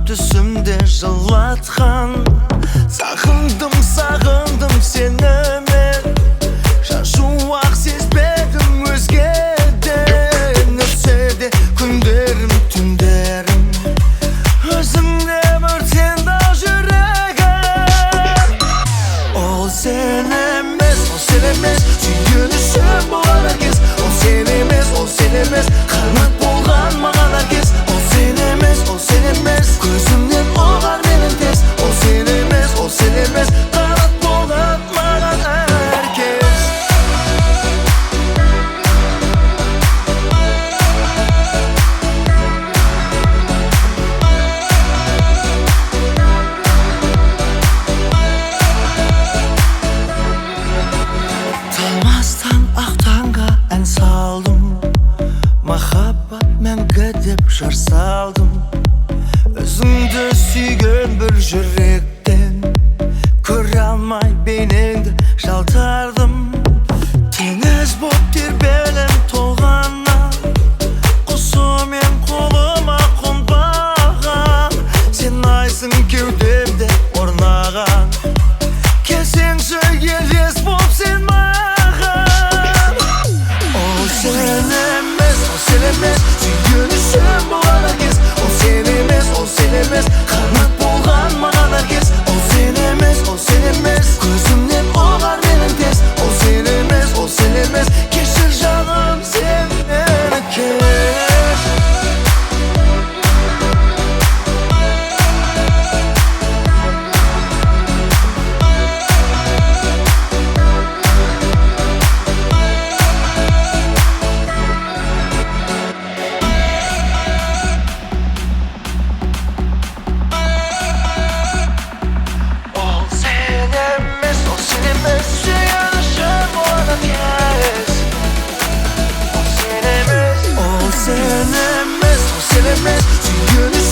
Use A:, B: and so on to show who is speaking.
A: Түсімде жылатқан сағындым сені мен Шашуақ сезбедім өзгеден Өтсе де күндерім, түндерім Өзіңде өртенді жүрегім Ол сен емес, сүйінішім болған әркез Ол сен емес, қанат болған маған әркез Ол сен емес, көзімнен оғар менің тез Ол сен емес, қанат болған маған әркез Талмастан ақ таңға ән салдым Махаббат мәңгі деп жар салдым Өзіңді сүйген бір жүректен Көре алмай бейнеңді жалтардым Теңіз боп тербелім толғаннан Құсымен қолыма қонбаған Сен айсың кеудемде орнаған Келсеңші елес боп сен маған Ол сен емес, сүйінішім болған әркез Ол сен емес, қанат болған маған әркез Ол сен емес, көзімнен оғар менің тез Ол сен емес, кешір жаным сен мені кеш Sen емес, sүйünішім